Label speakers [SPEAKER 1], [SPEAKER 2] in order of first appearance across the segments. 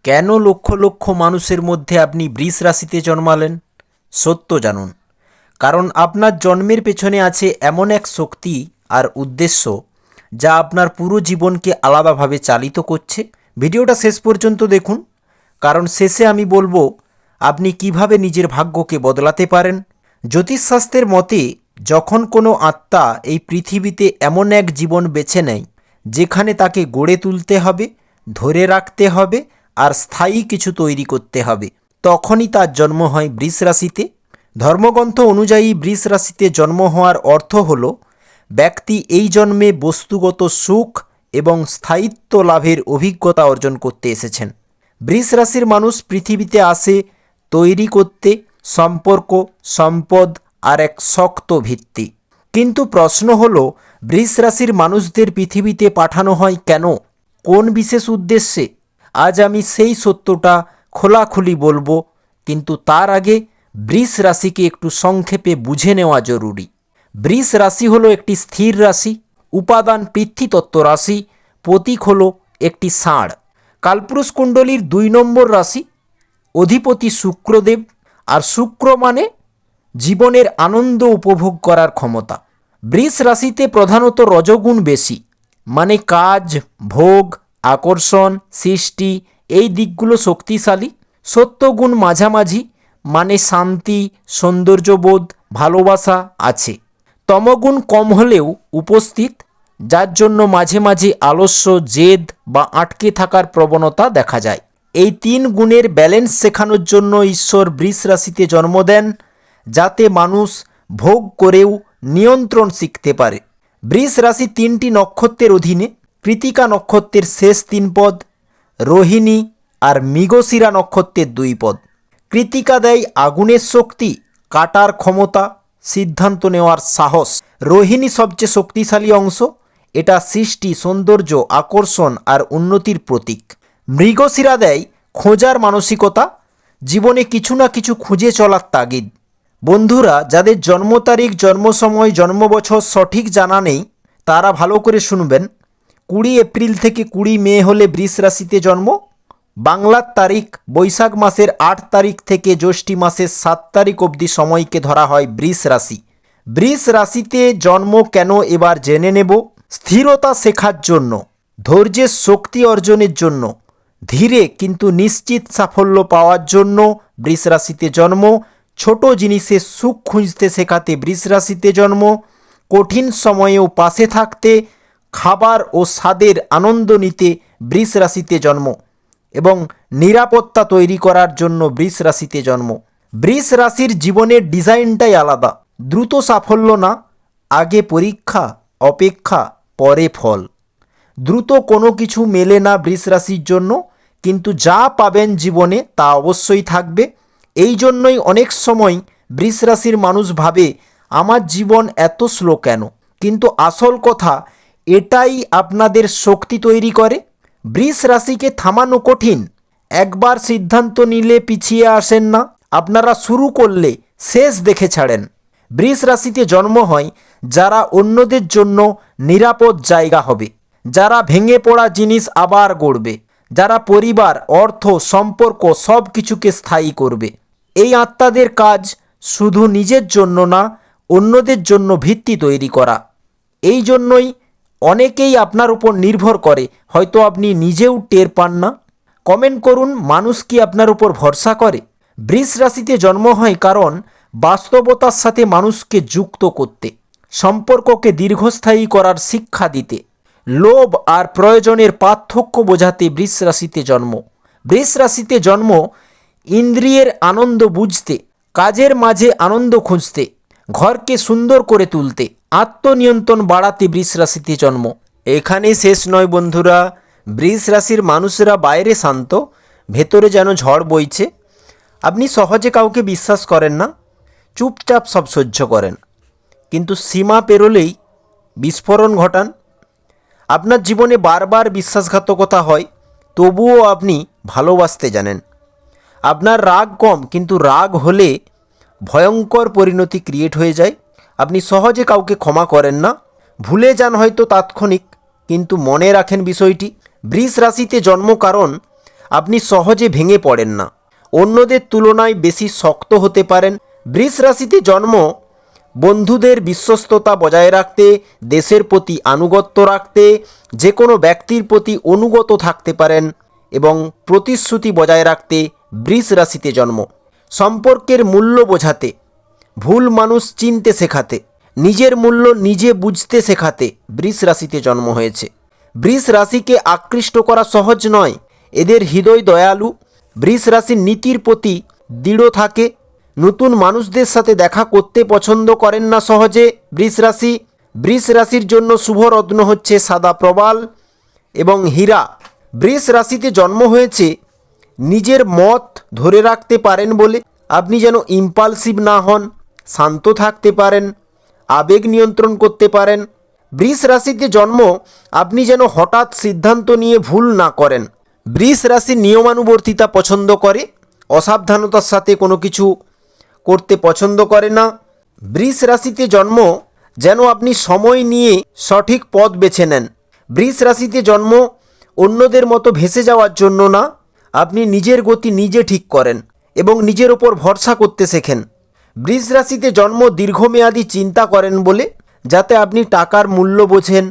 [SPEAKER 1] কেন লক্ষ লক্ষ মানুষের মধ্যে আপনি বৃষ রাশিতে জন্মালেন? সত্য জানুন। কারণ আপনার জন্মের পেছনে আছে এমন এক শক্তি আর উদ্দেশ্য যা আপনার পুরো জীবনকে আলাদাভাবে চালিত করছে। ভিডিওটা শেষ পর্যন্ত দেখুন, কারণ শেষে আমি বলবো আপনি কিভাবে নিজের ভাগ্যকে বদলাতে পারেন। জ্যোতিষশাস্ত্রের মতে যখন কোনো আত্মা এই পৃথিবীতে এমন এক জীবন বেছে নেয় যেখানে তাকে গড়ে তুলতে হবে, ধরে রাখতে হবে আর স্থায়ী কিছু তৈরি করতে হবে, তখনই তার জন্ম হয় বৃষ রাশিতে। ধর্মগ্রন্থ অনুযায়ী বৃষ রাশিতে জন্ম হওয়ার অর্থ হল ব্যক্তি এই জন্মে বস্তুগত সুখ এবং স্থায়িত্ব লাভের অভিজ্ঞতা অর্জন করতে এসেছেন। বৃষ রাশির মানুষ পৃথিবীতে আসে তৈরি করতে সম্পর্ক, সম্পদ আর এক শক্ত ভিত্তি। কিন্তু প্রশ্ন হল, বৃষ রাশির মানুষদের পৃথিবীতে পাঠানো হয় কেন, কোন বিশেষ উদ্দেশ্যে? আজ আমি সেই সত্যটা খোলাখুলি বলবো, কিন্তু তার আগে বৃষ রাশিকে একটু সংক্ষেপে বুঝে নেওয়া জরুরি। বৃষ রাশি হলো একটি স্থির রাশি, উপাদান পৃথ্বীতত্ত্ব রাশি, প্রতীক হলো একটি ষাঁড়। কালপুরুষ কুণ্ডলীর 2 নম্বর রাশি, অধিপতি শুক্রদেব। আর শুক্র মানে জীবনের আনন্দ উপভোগ করার ক্ষমতা। বৃষ রাশিতে প্রধানত রজগুণ বেশি, মানে কাজ, ভোগ, আকর্ষণ, সৃষ্টি, এই দিকগুলো শক্তিশালী। সত্যগুণ মাঝামাঝি, মানে শান্তি, সৌন্দর্যবোধ, ভালোবাসা আছে। তমগুণ কম হলেও উপস্থিত, যার জন্য মাঝে মাঝে আলস্য, জেদ বা আটকে থাকার প্রবণতা দেখা যায়। এই 3 গুণের ব্যালেন্স শেখানোর জন্য ঈশ্বর বৃষ রাশিতে জন্ম দেন, যাতে মানুষ ভোগ করেও নিয়ন্ত্রণ শিখতে পারে। বৃষ রাশি 3টি নক্ষত্রের অধীনে। কৃতিকা নক্ষত্রের শেষ 3 পদ, রোহিণী আর মৃগশিরা নক্ষত্রের 2 পদ। কৃতিকা দেয় আগুনের শক্তি, কাটার ক্ষমতা, সিদ্ধান্ত নেওয়ার সাহস। রোহিণী সবচেয়ে শক্তিশালী অংশ, এটা সৃষ্টি, সৌন্দর্য, আকর্ষণ আর উন্নতির প্রতীক। মৃগশিরা দেয় খোঁজার মানসিকতা, জীবনে কিছু না কিছু খুঁজে চলার তাগিদ। বন্ধুরা, যাদের জন্ম তারিখ, জন্ম সময়, জন্ম বছর সঠিক জানা নেই, তারা ভালো করে শুনবেন। 20 এপ্রিল থেকে 20 মে হলে বৃষ রাশিতে জন্ম। বাংলার তারিখ বৈশাখ মাসের 8 তারিখ থেকে জ্যৈষ্ঠী মাসের 7 তারিখ অবধি সময়কে ধরা হয় বৃষ রাশি। বৃষ রাশিতে জন্ম কেন এবার জেনে নেব। স্থিরতা শেখার জন্য, ধৈর্যের শক্তি অর্জনের জন্য, ধীরে কিন্তু নিশ্চিত সাফল্য পাওয়ার জন্য বৃষ রাশিতে জন্ম। ছোট জিনিসের সুখ খুঁজতে শেখাতে বৃষ রাশিতে জন্ম। কঠিন সময়েও পাশে থাকতে, খাবার ও স্বাদের আনন্দ নিতে বৃষ রাশিতে জন্ম এবং নিরাপত্তা তৈরি করার জন্য বৃষ রাশিতে জন্ম। বৃষ রাশির জীবনের ডিজাইনটাই আলাদা। দ্রুত সাফল্য না, আগে পরীক্ষা, অপেক্ষা, পরে ফল। দ্রুত কোনো কিছু মেলে না বৃষ রাশির জন্য, কিন্তু যা পাবেন জীবনে তা অবশ্যই থাকবে। এই জন্যই অনেক সময় বৃষ রাশির মানুষ ভাবে, আমার জীবন এত স্লো কেন? কিন্তু আসল কথা এটাই আপনাদের শক্তি তৈরি করে। বৃষ রাশিকে থামানো কঠিন। একবার সিদ্ধান্ত নিলে পিছিয়ে আসেন না, আপনারা শুরু করলে শেষ দেখে ছাড়েন। বৃষ রাশিতে জন্ম হয় যারা অন্যদের জন্য নিরাপদ জায়গা হবে, যারা ভেঙে পড়া জিনিস আবার গড়বে, যারা পরিবার, অর্থ, সম্পর্ক সব কিছুকে স্থায়ী করবে। এই আত্মাদের কাজ শুধু নিজের জন্য না, অন্যদের জন্য ভিত্তি তৈরি করা। এই জন্যই অনেকেই আপনার উপর নির্ভর করে, হয়তো আপনি নিজেও টের পান না। কমেন্ট করুন, মানুষ কি আপনার উপর ভরসা করে? বৃষ রাশিতে জন্ম হয় কারণ বাস্তবতার সাথে মানুষকে যুক্ত করতে, সম্পর্ককে দীর্ঘস্থায়ী করার শিক্ষা দিতে, লোভ আর প্রয়োজনের পার্থক্য বোঝাতে বৃষ রাশিতে জন্ম। বৃষ রাশিতে জন্ম ইন্দ্রিয়ের আনন্দ বুঝতে, কাজের মাঝে আনন্দ খুঁজতে, ঘরকে সুন্দর করে তুলতে, আত্মনিয়ন্ত্রণ বাড়াতে বৃষ রাশিতে জন্ম। এখানে শেষ নয় বন্ধুরা, বৃষ রাশির মানুষেরা বাইরে শান্ত, ভেতরে যেন ঝড় বইছে। আপনি সহজে কাউকে বিশ্বাস করেন না, চুপচাপ সব সহ্য করেন, কিন্তু সীমা পেরোলেই বিস্ফোরণ ঘটান। আপনার জীবনে বারবার বিশ্বাসঘাতকতা হয়, তবুও আপনি ভালোবাসতে জানেন। আপনার রাগ কম, কিন্তু রাগ হলে ভয়ঙ্কর পরিণতি ক্রিয়েট হয়ে যায়। আপনি সহজে কাউকে ক্ষমা করেন না, ভুলে যান হয়তো তাৎক্ষণিক, কিন্তু মনে রাখেন বিষয়টি। বৃষ রাশিতে জন্ম কারণ আপনি সহজে ভেঙে পড়েন না, অন্যদের তুলনায় বেশি শক্ত হতে পারেন। বৃষ রাশিতে জন্ম বন্ধুদের বিশ্বস্ততা বজায় রাখতে, দেশের প্রতি আনুগত্য রাখতে, যে কোনো ব্যক্তির প্রতি অনুগত থাকতে পারেন এবং প্রতিশ্রুতি বজায় রাখতে বৃষ রাশিতে জন্ম। সম্পর্কের মূল্য বোঝাতে, ভুল মানুষ চিনতে শেখাতে, নিজের মূল্য নিজে বুঝতে শেখাতে বৃষ রাশিতে জন্ম হয়েছে। বৃষ রাশিকে আকৃষ্ট করা সহজ নয়, এদের হৃদয় দয়ালু। বৃষ রাশির নীতির প্রতি দৃঢ় থাকে, নতুন মানুষদের সাথে দেখা করতে পছন্দ করেন না সহজে বৃষ রাশি। বৃষ রাশির জন্য শুভ রত্ন হচ্ছে সাদা প্রবাল এবং হীরা। বৃষ রাশিতে জন্ম হয়েছে নিজের মত ধরে রাখতে পারেন বলে। আপনি যেন ইম্পালসিভ না হন, শান্ত থাকতে পারেন, আবেগ নিয়ন্ত্রণ করতে পারেন। বৃষ রাশিতে জন্ম আপনি যেন হঠাৎ সিদ্ধান্ত নিয়ে ভুল না করেন। বৃষ রাশি নিয়মানুবর্তিতা পছন্দ করে, অসাবধানতার সাথে কোনো কিছু করতে পছন্দ করে না। বৃষ রাশিতে জন্ম যেন আপনি সময় নিয়ে সঠিক পথ বেছে নেন। বৃষ রাশিতে জন্ম অন্যদের মতো ভেসে যাওয়ার জন্য না, আপনি নিজের গতি নিজে ঠিক করেন এবং নিজের ওপর ভরসা করতে শেখেন। বৃষ রাশিতে জন্ম দীর্ঘমেয়াদী চিন্তা করেন বলে, যাতে আপনি টাকার মূল্য বোঝেন।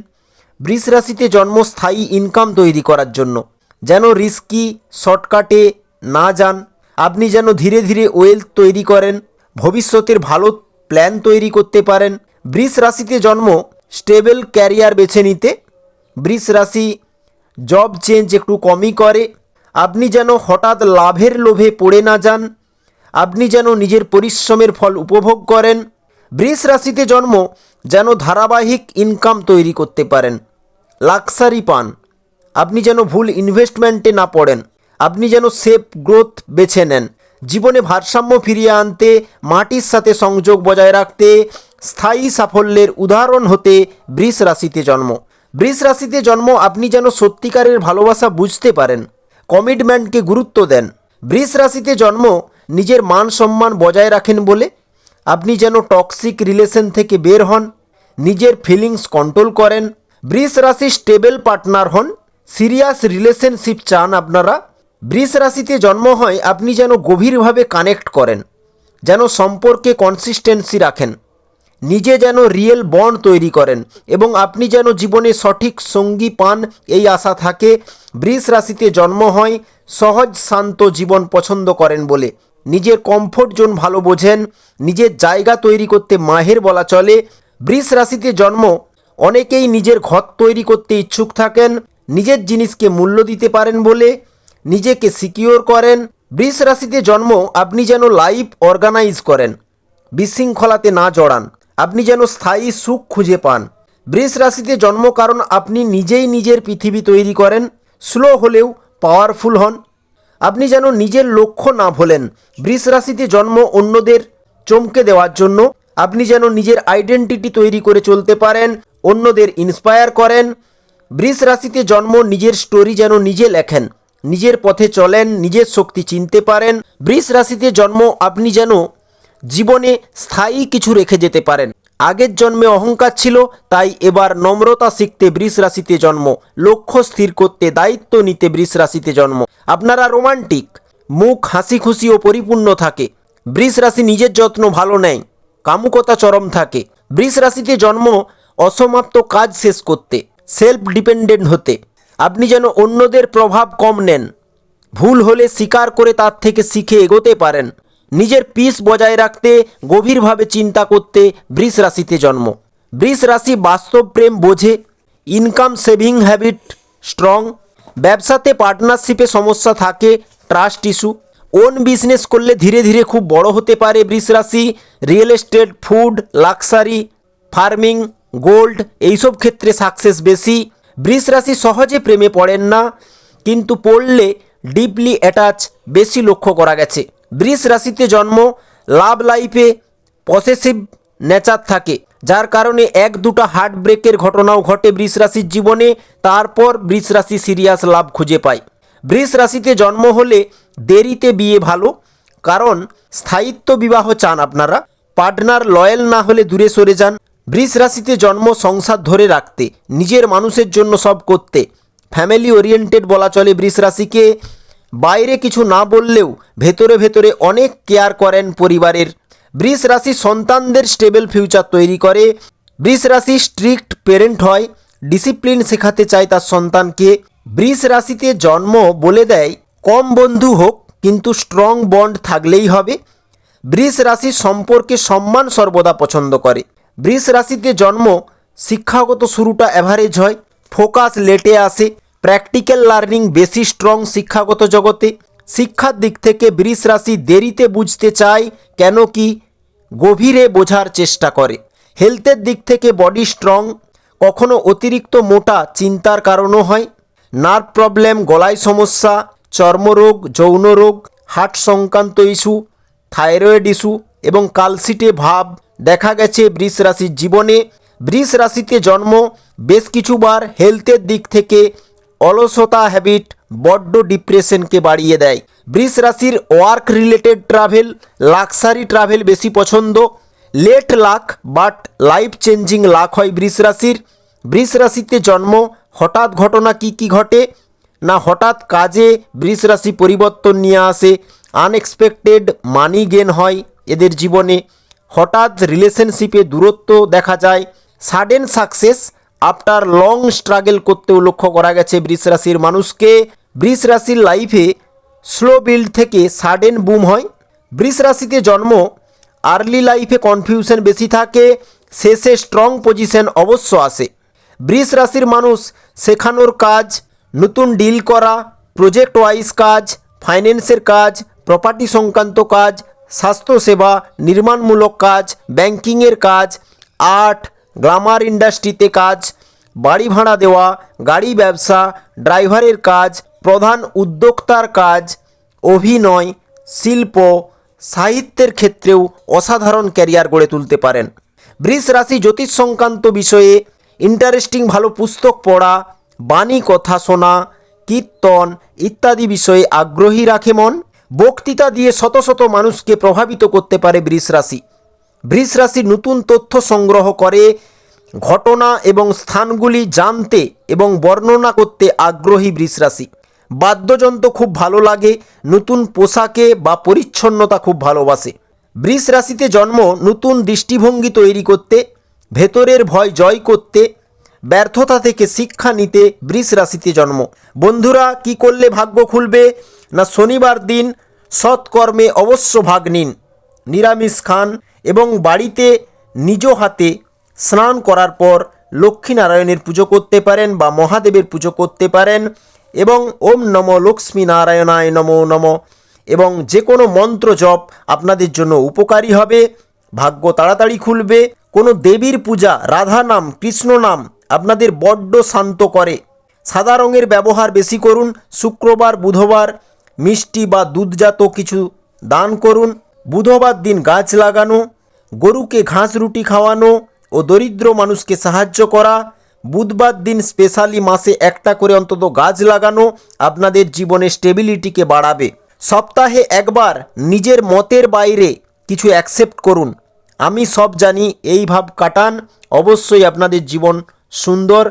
[SPEAKER 1] বৃষ রাশিতে জন্ম স্থায়ী ইনকাম তৈরি করার জন্য, যেন রিস্কি শর্টকাটে না যান। আপনি যেন ধীরে ধীরে ওয়েলথ তৈরি করেন, ভবিষ্যতের ভালো প্ল্যান তৈরি করতে পারেন। বৃষ রাশিতে জন্ম স্টেবল ক্যারিয়ার বেছে নিতে। বৃষ রাশি জব চেঞ্জ একটু কমই করে। আপনি যেন হঠাৎ লাভের লোভে পড়ে না যান, আপনি যেন নিজের পরিশ্রমের ফল উপভোগ করেন। বৃষ রাশিতে জন্ম যেন ধারাবাহিক ইনকাম তৈরি করতে পারেন, লাক্সারি পান। আপনি যেন ভুল ইনভেস্টমেন্টে না পড়েন, আপনি যেন সেফ গ্রোথ বেছে নেন। জীবনে ভারসাম্য ফিরিয়ে আনতে, মাটির সাথে সংযোগ বজায় রাখতে, স্থায়ী সাফল্যের উদাহরণ হতে বৃষ রাশিতে জন্ম। বৃষ রাশিতে জন্ম আপনি যেন সত্যিকারের ভালোবাসা বুঝতে পারেন, কমিটমেন্টকে গুরুত্ব দেন। বৃষ রাশিতে জন্ম নিজের মান সম্মান বজায় রাখেন বলে, আপনি যেন টক্সিক রিলেশন থেকে বের হন, নিজের ফিলিংস কন্ট্রোল করেন। বৃষ রাশি স্টেবল পার্টনার হন, সিরিয়াস রিলেশনশিপ চান আপনারা। বৃষ রাশিতে জন্ম হয় আপনি যেন গভীরভাবে কানেক্ট করেন, যেন সম্পর্কে কনসিস্টেন্সি রাখেন, নিজে যেন রিয়েল বন্ড তৈরি করেন এবং আপনি যেন জীবনে সঠিক সঙ্গী পান, এই আশা থাকে। বৃষ রাশিতে জন্ম হয় সহজ শান্ত জীবন পছন্দ করেন বলে, নিজের কমফোর্ট জোন ভালো বোঝেন, নিজের জায়গা তৈরি করতে মাহের বলা চলে। বৃষ রাশিতে জন্ম অনেকেই নিজের ঘর তৈরি করতে ইচ্ছুক থাকেন, নিজের জিনিসকে মূল্য দিতে পারেন বলে নিজেকে সিকিওর করেন। বৃষ রাশিতে জন্ম আপনি যেন লাইফ অর্গানাইজ করেন, বিশৃঙ্খলাতে না জড়ান, আপনি যেন স্থায়ী সুখ খুঁজে পান। বৃষ রাশিতে জন্ম কারণ আপনি নিজেই নিজের পৃথিবী তৈরি করেন, স্লো হলেও পাওয়ারফুল হন। আপনি যেন নিজের লক্ষ্য না ভোলেন। বৃষ রাশিতে জন্ম অন্যদের চমকে দেওয়ার জন্য, আপনি যেন নিজের আইডেন্টিটি তৈরি করে চলতে পারেন, অন্যদের ইন্সপায়ার করেন। বৃষ রাশিতে জন্ম নিজের স্টোরি যেন নিজে লেখেন, নিজের পথে চলেন, নিজের শক্তি চিনতে পারেন। বৃষ রাশিতে জন্ম আপনি যেন জীবনে স্থায়ী কিছু রেখে যেতে পারেন। আগের জন্মে অহংকার ছিল, তাই এবার নম্রতা শিখতে বৃষ রাশিতে জন্ম, লক্ষ্য স্থির করতে দায়িত্ব নিতে বৃষ রাশিতে জন্ম। আপনারা রোমান্টিক, মুখ হাসি খুশি ও পরিপূর্ণ থাকে। বৃষ রাশি নিজের যত্ন ভালো নেয়, কামুকতা চরম থাকে। বৃষ রাশিতে জন্ম অসমাপ্ত কাজ শেষ করতে, সেলফ ডিপেন্ডেন্ট হতে। আপনি যেন অন্যদের প্রভাব কম নেন, ভুল হলে স্বীকার করে তার থেকে শিখে এগোতে পারেন। নিজের পিস বজায় রাখতে, গভীরভাবে চিন্তা করতে বৃষ রাশিতে জন্ম। বৃষ রাশি বাস্তব প্রেম বোঝে, ইনকাম সেভিং হ্যাবিট স্ট্রং। ব্যবসাতে পার্টনারশিপে সমস্যা থাকে, ট্রাস্ট ইস্যু। ওন বিজনেস করলে ধীরে ধীরে খুব বড় হতে পারে বৃষ রাশি। Real estate, food, luxury, farming, gold এইসব ক্ষেত্রে সাকসেস বেশি। বৃষ রাশি সহজে প্রেমে পড়েন না, কিন্তু পড়লে ডিপলি অ্যাটাচ বেশি লক্ষ্য করা গেছে। বৃষ রাশিতে জন্ম লাভ লাইফে পসেসিভ নেচার থাকে, যার কারণে এক দুটা হার্ট ব্রেকের ঘটনাও ঘটে বৃষ রাশির জীবনে। তারপর বৃষ রাশি সিরিয়াস লাভ খুঁজে পায়। বৃষ রাশিতে জন্ম হলে দেরিতে বিয়ে ভালো, কারণ স্থায়িত্ব বিবাহ চান আপনারা। পার্টনার লয়াল না হলে দূরে সরে যান। বৃষ রাশিতে জন্ম সংসার ধরে রাখতে, নিজের মানুষের জন্য সব করতে, ফ্যামিলি ওরিয়েন্টেড বলা চলে বৃষ রাশিকে। বাইরে কিছু না বললেও ভেতরে ভেতরে অনেক কেয়ার করেন পরিবারের। বৃষ রাশি সন্তানদের স্টেবল ফিউচার তৈরি করে। বৃষ রাশি স্ট্রিক্ট পেরেন্ট হয়, ডিসিপ্লিন শেখাতে চায় তার সন্তানকে। বৃষ রাশিতে জন্ম বলে দেয় কম বন্ধু হোক কিন্তু স্ট্রং বন্ড থাকলেই হবে। বৃষ রাশি সম্পর্কে সম্মান সর্বদা পছন্দ করে। বৃষ রাশিতে জন্ম শিক্ষাগত শুরুটা অ্যাভারেজ হয়, ফোকাস লেটে আসে, প্র্যাকটিক্যাল লার্নিং বেশি স্ট্রং শিক্ষাগত জগতে। শিক্ষার দিক থেকে বৃষ রাশি দেরিতে বুঝতে চায়, কেন কি গভীরে বোঝার চেষ্টা করে। হেলথের দিক থেকে বডি স্ট্রং, কখনো অতিরিক্ত মোটা চিন্তার কারণও হয়। নার্ভ প্রবলেম, গলায় সমস্যা, চর্মরোগ, যৌন রোগ, হার্ট সংক্রান্ত ইস্যু, থাইরয়েড ইস্যু এবং কালসিটে ভাব দেখা গেছে বৃষ রাশির জীবনে। বৃষ রাশিতে জন্ম বেশ কিছুবার হেলথের দিক থেকে অলসতা হ্যাবিট বড্ড ডিপ্রেশনকে বাড়িয়ে দেয়। বৃষ রাশির work related travel, luxury travel বেশি পছন্দ। Late luck but life changing luck হয় বৃষ রাশির। বৃষ রাশিতে জন্ম হঠাৎ ঘটনা কি কি ঘটে না, হঠাৎ কাজে বৃষ রাশি পরিবর্তন নিয়ে আসে। আনএক্সপেক্টেড মানি গেন হয় এদের জীবনে। হঠাৎ রিলেশনশিপে দূরত্ব দেখা যায়। Sudden success after long struggle করতেও লক্ষ্য করা গেছে বৃষ রাশির মানুষকে। বৃষ রাশির লাইফে স্লো বিল্ড থেকে সাডেন বুম হয়। বৃষ রাশিতে জন্ম আর্লি লাইফে কনফিউশন বেশি থাকে, শেষে স্ট্রং পজিশন অবশ্য আসে। বৃষ রাশির মানুষ শেখানোর কাজ, নতুন ডিল করা, প্রজেক্ট ওয়াইজ কাজ, ফাইন্যান্সের কাজ, প্রপার্টি সংক্রান্ত কাজ, স্বাস্থ্যসেবা, নির্মাণমূলক কাজ, ব্যাংকিংয়ের কাজ, আর্ট, গ্লামার ইন্ডাস্ট্রিতে কাজ, বাড়ি ভাড়া দেওয়া, গাড়ি ব্যবসা, ড্রাইভারের কাজ, প্রধান উদ্যোক্তার কাজ, অভিনয়, শিল্প, সাহিত্যের ক্ষেত্রেও অসাধারণ ক্যারিয়ার গড়ে তুলতে পারেন। বৃষ রাশি জ্যোতিষ সংক্রান্ত বিষয়ে ইন্টারেস্টিং ভালো পুস্তক পড়া, বাণী কথা শোনা, কীর্তন ইত্যাদি বিষয়ে আগ্রহী রাখে মন। বক্তৃতা দিয়ে শত শত মানুষকে প্রভাবিত করতে পারে বৃষ রাশি। বৃষ রাশি নতুন তথ্য সংগ্রহ করে, ঘটনা এবং স্থানগুলি জানতে এবং বর্ণনা করতে আগ্রহী বৃষ রাশি। বাদ্যযন্ত্র খুব ভালো লাগে, নতুন পোশাকে বা পরিচ্ছন্নতা খুব ভালোবাসে। বৃষ রাশিতে জন্ম নতুন দৃষ্টিভঙ্গি তৈরি করতে, ভেতরের ভয় জয় করতে, ব্যর্থতা থেকে শিক্ষা নিতে বৃষ রাশিতে জন্ম। বন্ধুরা, কি করলে ভাগ্য খুলবে না, শনিবার দিন সৎকর্মে অবশ্য ভাগ নিন, নিরামিষ খান এবং বাড়িতে নিজ হাতে স্নান করার পর লক্ষ্মীনারায়ণের পুজো করতে পারেন বা মহাদেবের পুজো করতে পারেন এবং ওম নম লক্ষ্মী নারায়ণায় নমো নম এবং যে কোনো মন্ত্র জপ আপনাদের জন্য উপকারী হবে। ভাগ্য তাড়াতাড়ি খুলবে। কোনো দেবীর পূজা, রাধা নাম, কৃষ্ণ নাম আপনাদের বড্ড শান্ত করে। সাদা রঙের ব্যবহার বেশি করুন। শুক্রবার, বুধবার মিষ্টি বা দুধজাত কিছু দান করুন। বুধবার দিন গাছ লাগানো, গরুকে ঘাস রুটি খাওয়ানো ও দরিদ্র মানুষকে সাহায্য করা, বুধবার দিন স্পেশালি মাসে একটা করে অন্তত গাছ লাগানো আপনাদের জীবনে স্টেবিলিটিকে বাড়াবে। সপ্তাহে একবার নিজের মতের বাইরে কিছু অ্যাকসেপ্ট করুন। আমি সব জানি এই ভাব কাটান, অবশ্যই আপনাদের জীবন সুন্দর